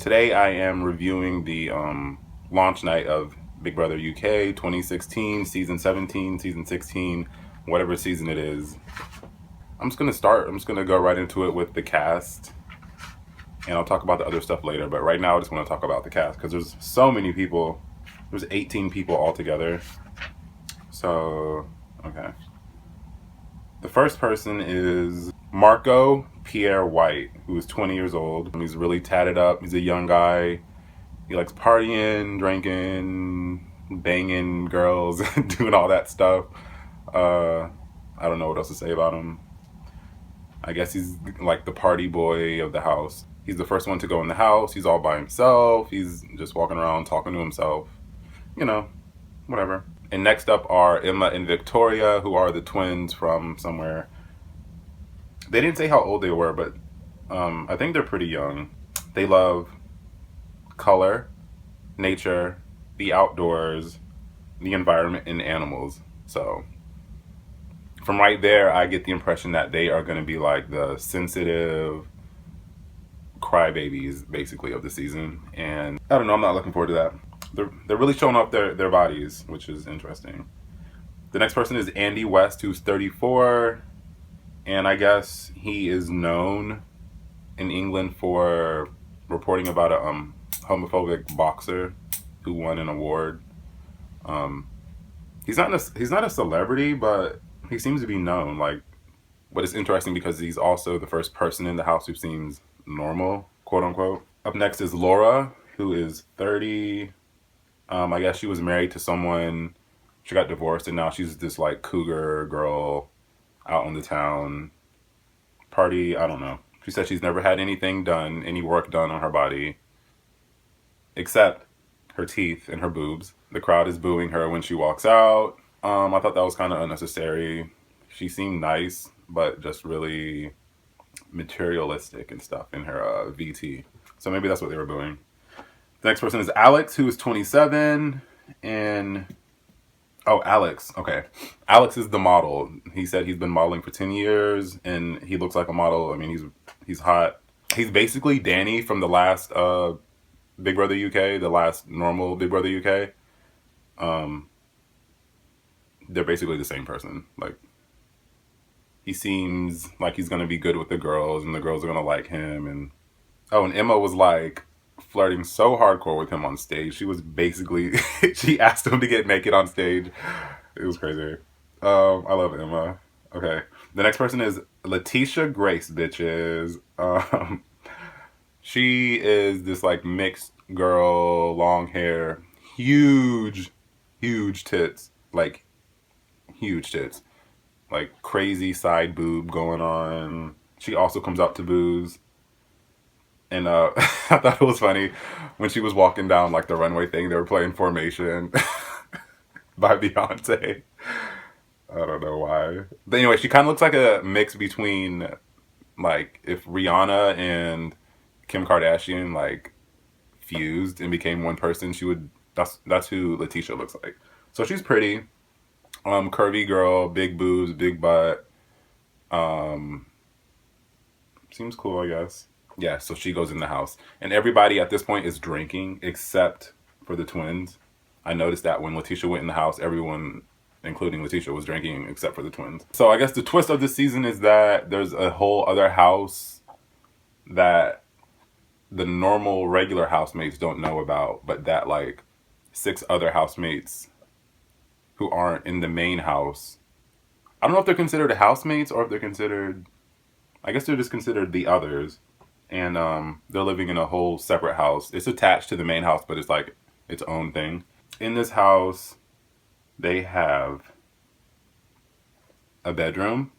Today I am reviewing the launch night of Big Brother UK 2016, season 17, season 16, whatever season it is. I'm just gonna go right into it with the cast, and I'll talk about the other stuff later, but right now I just want to talk about the cast because there's so many people. There's 18 people altogether. So, okay. The first person is Marco Pierre White, who is 20 years old. He's really tatted up. He's a young guy. He likes partying, drinking, banging girls, doing all that stuff. I don't know what else to say about him. I guess he's like the party boy of the house. He's the first one to go in the house. He's all by himself. He's just walking around talking to himself. You know, whatever. And next up are Emma and Victoria, who are the twins from somewhere. They didn't say how old they were, but I think they're pretty young. They love color, nature, the outdoors, the environment, and animals. So from right there, I get the impression that they are going to be like the sensitive crybabies, basically, of the season. And I don't know, I'm not looking forward to that. They're really showing off their bodies, which is interesting. The next person is Andy West, who's 34. And I guess he is known in England for reporting about a homophobic boxer who won an award. He's not a celebrity, but he seems to be known. But it's interesting because he's also the first person in the house who seems normal, quote unquote. Up next is Laura, who is 30. I guess she was married to someone. She got divorced, and now she's this like cougar girl out in the town. Party, I don't know. She said she's never had any work done on her body, except her teeth and her boobs. The crowd is booing her when she walks out. I thought that was kind of unnecessary. She seemed nice, but just really materialistic and stuff in her VT. So maybe that's what they were booing. The next person is Alex, who is 27, and Alex. Okay. Alex is the model. He said he's been modeling for 10 years and he looks like a model. I mean, he's hot. He's basically Danny from the last Big Brother UK, the last normal Big Brother UK. They're basically the same person. Like, he seems like he's going to be good with the girls and the girls are going to like him. And Emma was like flirting so hardcore with him on stage. She was basically, she asked him to get naked on stage. It was crazy. I love Emma. Okay. The next person is Letitia Grace, bitches. She is this like mixed girl, long hair, huge tits. Like, huge tits. Like, crazy side boob going on. She also comes out to booze. And I thought it was funny when she was walking down like the runway thing. They were playing Formation by Beyonce. I don't know why. But anyway, she kind of looks like a mix between like if Rihanna and Kim Kardashian like fused and became one person. That's who Letitia looks like. So she's pretty, curvy girl, big boobs, big butt. Seems cool, I guess. Yeah, so she goes in the house. And everybody at this point is drinking except for the twins. I noticed that when Letitia went in the house, everyone, including Letitia, was drinking except for the twins. So I guess the twist of the season is that there's a whole other house that the normal regular housemates don't know about, but that like 6 other housemates who aren't in the main house. I don't know if they're considered housemates or if they're considered, I guess they're just considered the others. And they're living in a whole separate house. It's attached to the main house, but it's like its own thing. In this house, they have a bedroom,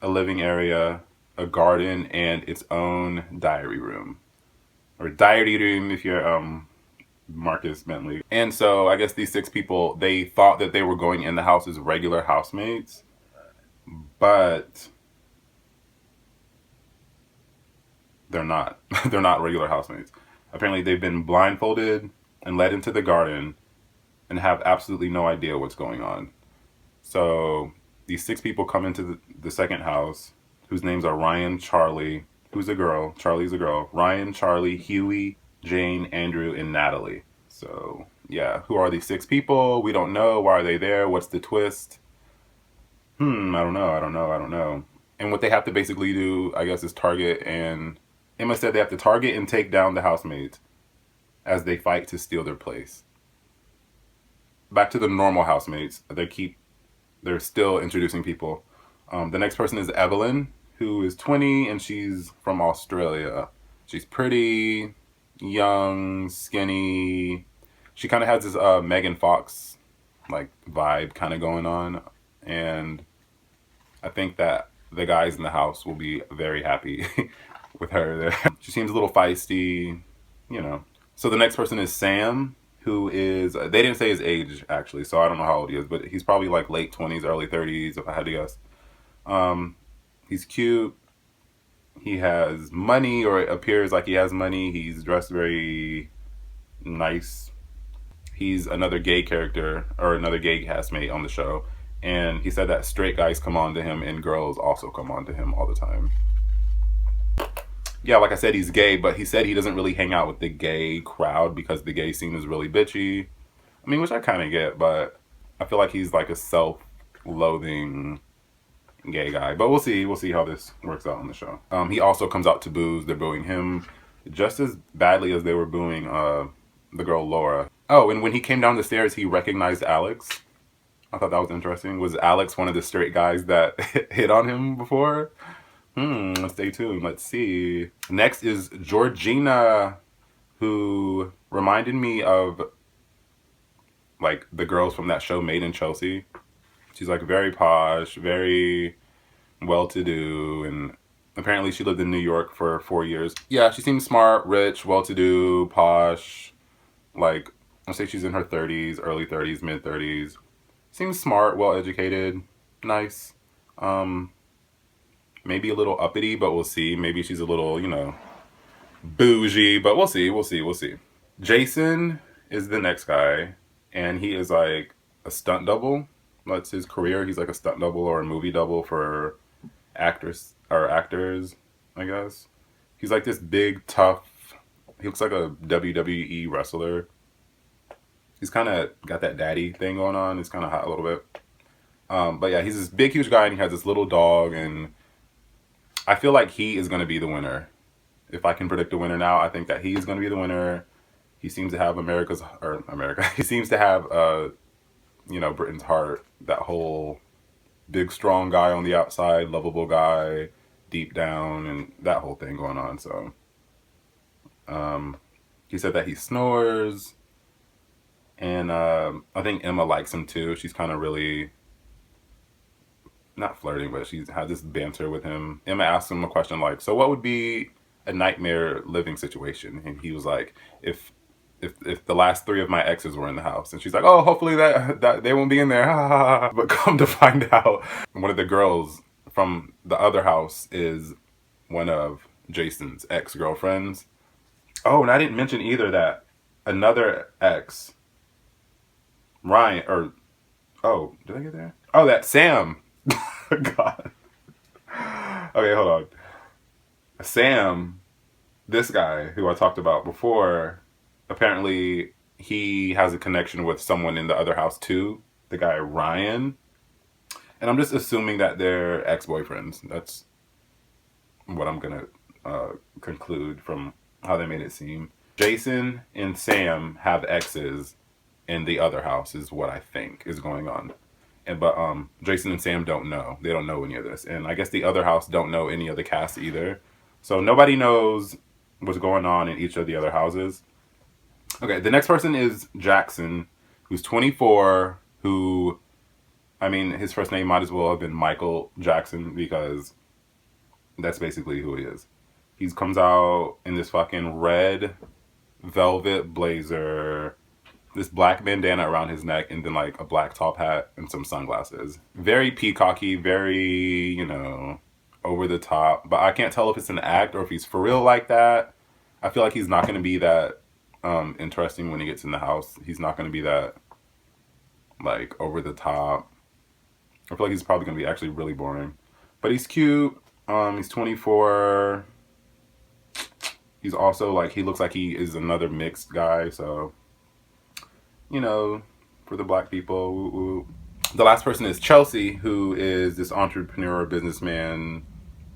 a living area, a garden, and its own diary room. Or diary room if you're Marcus Bentley. And so I guess these 6 people, they thought that they were going in the house as regular housemates, but they're not. They're not regular housemates. Apparently they've been blindfolded and led into the garden and have absolutely no idea what's going on. So these 6 people come into the second house, whose names are Ryan, Charlie, Who's a girl? Charlie's a girl. Ryan, Charlie, Huey, Jane, Andrew, and Natalie. So, yeah. Who are these 6 people? We don't know. Why are they there? What's the twist? I don't know. I don't know. I don't know. And what they have to basically do, I guess, is target and... Emma said they have to target and take down the housemates as they fight to steal their place. Back to the normal housemates. They're still introducing people. The next person is Evelyn, who is 20 and she's from Australia. She's pretty, young, skinny. She kind of has this Megan Fox like vibe kind of going on, and I think that the guys in the house will be very happy with her there. She seems a little feisty, you know. So the next person is Sam, who is, they didn't say his age actually, so I don't know how old he is, but he's probably like late 20s, early 30s if I had to guess. He's cute. He has money, or it appears like he has money. He's dressed very nice. He's another gay character, or another gay castmate on the show. And he said that straight guys come on to him and girls also come on to him all the time. Yeah, like I said, he's gay, but he said he doesn't really hang out with the gay crowd because the gay scene is really bitchy. I mean, which I kind of get, but I feel like he's like a self-loathing gay guy. But we'll see. We'll see how this works out on the show. He also comes out to boos. They're booing him just as badly as they were booing the girl Laura. Oh, and when he came down the stairs, he recognized Alex. I thought that was interesting. Was Alex one of the straight guys that hit on him before? Stay tuned. Let's see. Next is Georgina, who reminded me of like the girls from that show Made in Chelsea. She's like very posh, very well-to-do, and apparently she lived in New York for 4 years. Yeah, she seems smart, rich, well-to-do, posh. Like, I'll say she's in her 30s, early 30s, mid 30s. Seems smart, well-educated, nice. Maybe a little uppity, but we'll see. Maybe she's a little, you know, bougie, but we'll see, we'll see, we'll see. Jason is the next guy, and he is like a stunt double. That's his career. He's like a stunt double or a movie double for actors, I guess. He's like this big, tough, he looks like a WWE wrestler. He's kind of got that daddy thing going on. He's kind of hot a little bit. But yeah, he's this big, huge guy, and he has this little dog, and I feel like he is going to be the winner. If I can predict a winner now, I think that he's going to be the winner. He seems to have he seems to have, you know, Britain's heart. That whole big, strong guy on the outside, lovable guy, deep down, and that whole thing going on. So, he said that he snores. And I think Emma likes him too. She's kind of really, not flirting, but she's had this banter with him. Emma asked him a question like, so what would be a nightmare living situation? And he was like, if the last 3 of my exes were in the house. And she's like, oh, hopefully that they won't be in there. But come to find out, one of the girls from the other house is one of Jason's ex-girlfriends. Oh, and I didn't mention either that another ex, Ryan, or, oh, did I get there? Oh, that Sam. God. Okay, hold on. Sam, this guy who I talked about before, apparently he has a connection with someone in the other house too, the guy Ryan. And I'm just assuming that they're ex-boyfriends. That's what I'm gonna conclude from how they made it seem. Jason and Sam have exes in the other house is what I think is going on. But Jason and Sam don't know. They don't know any of this. And I guess the other house don't know any of the cast either. So nobody knows what's going on in each of the other houses. Okay, the next person is Jackson, who's 24, who, I mean, his first name might as well have been Michael Jackson because that's basically who he is. He comes out in this fucking red velvet blazer, this black bandana around his neck, and then like a black top hat and some sunglasses. Very peacocky, very, you know, over the top. But I can't tell if it's an act or if he's for real like that. I feel like he's not going to be that interesting when he gets in the house. He's not going to be that like over the top. I feel like he's probably going to be actually really boring. But he's cute. He's 24. He's also like, he looks like he is another mixed guy. So, you know, for the black people. Woo woo. The last person is Chelsea, who is this entrepreneur businessman.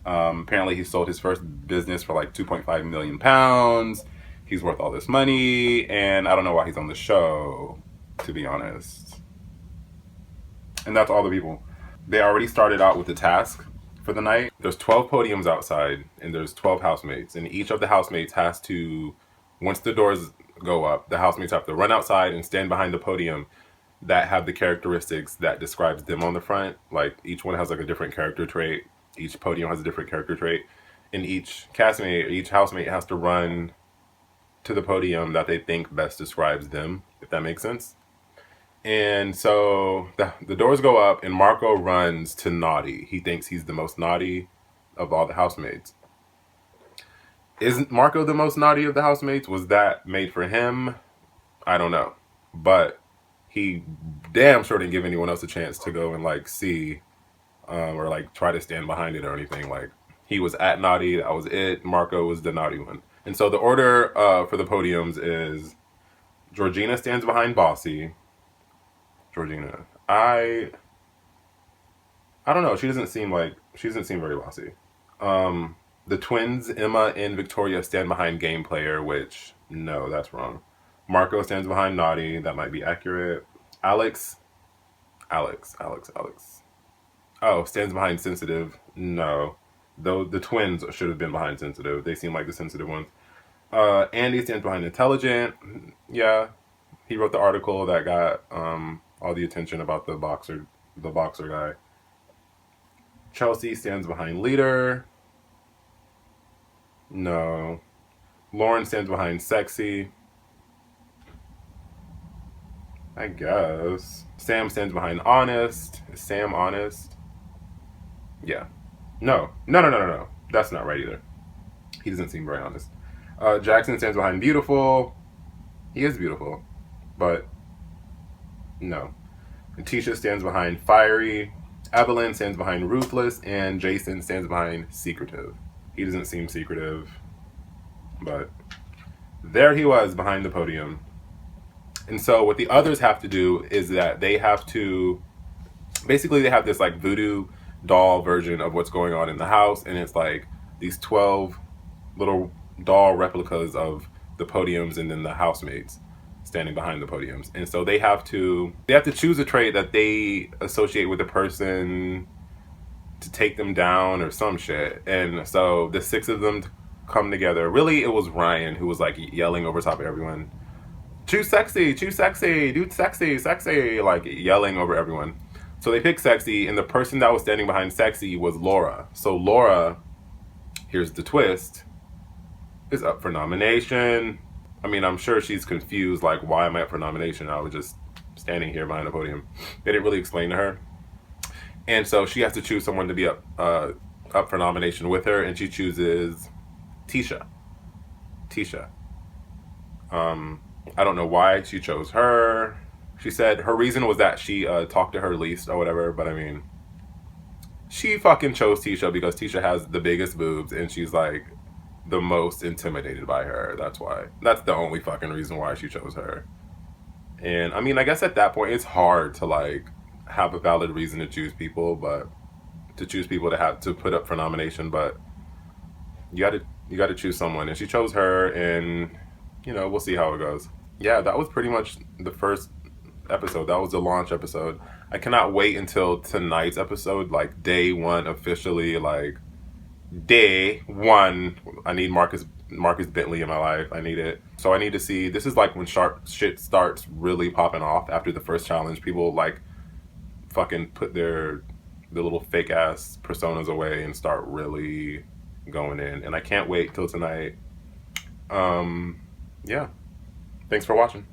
Apparently, he sold his first business for like 2.5 million pounds. He's worth all this money, and I don't know why he's on the show, to be honest. And that's all the people. They already started out with the task for the night. There's 12 podiums outside, and there's 12 housemates. And each of the housemates has to, once the doors go up, the housemates have to run outside and stand behind the podium that have the characteristics that describes them on the front. Like, each one has like a different character trait. Each podium has a different character trait. And each castmate, each housemate has to run to the podium that they think best describes them, if that makes sense. And so the doors go up, and Marco runs to Naughty. He thinks he's the most naughty of all the housemates. Isn't Marco the most naughty of the housemates? Was that made for him? I don't know. But he damn sure didn't give anyone else a chance to go and like see or like try to stand behind it or anything. Like, he was at Naughty, that was it. Marco was the naughty one. And so the order for the podiums is Georgina stands behind Bossy. Georgina, I don't know. She doesn't seem very bossy. The twins Emma and Victoria stand behind Game Player, which no, that's wrong. Marco stands behind Naughty. That might be accurate. Alex. Oh, stands behind Sensitive. No, though the twins should have been behind Sensitive. They seem like the sensitive ones. Andy stands behind Intelligent. Yeah, he wrote the article that got all the attention about the boxer guy. Chelsea stands behind Leader. No. Lauren stands behind Sexy. I guess. Sam stands behind Honest. Is Sam honest? Yeah. No. That's not right either. He doesn't seem very honest. Jackson stands behind Beautiful. He is beautiful. But no. Tisha stands behind Fiery. Evelyn stands behind Ruthless. And Jason stands behind Secretive. He doesn't seem secretive. But there he was behind the podium. And so what the others have to do is that they have to, basically they have this like voodoo doll version of what's going on in the house. And it's like these 12 little doll replicas of the podiums and then the housemates standing behind the podiums. And so they have to choose a trait that they associate with the person to take them down or some shit. And so the 6 of them come together. Really, it was Ryan who was like yelling over top of everyone. Choose sexy, do sexy, like yelling over everyone. So they picked Sexy, and the person that was standing behind Sexy was Laura. So Laura, here's the twist, is up for nomination. I mean, I'm sure she's confused, like, why am I up for nomination? I was just standing here behind the podium. They didn't really explain to her. And so she has to choose someone to be up for nomination with her, and she chooses Tisha. I don't know why she chose her. She said her reason was that she talked to her least or whatever, but I mean, she fucking chose Tisha because Tisha has the biggest boobs and she's like the most intimidated by her. That's why. That's the only fucking reason why she chose her. And I mean, I guess at that point it's hard to like have a valid reason to choose people, but to choose people to have to put up for nomination, but you got to choose someone, and she chose her, and you know, we'll see how it goes. Yeah, that was pretty much the first episode. That was the launch episode. I cannot wait until tonight's episode, like day 1 officially, like day 1. I need Marcus Bentley in my life. I need it. So I need to see, this is like when shit starts really popping off after the first challenge. People like fucking put the little fake ass personas away and start really going in. And I can't wait till tonight. Yeah. Thanks for watching.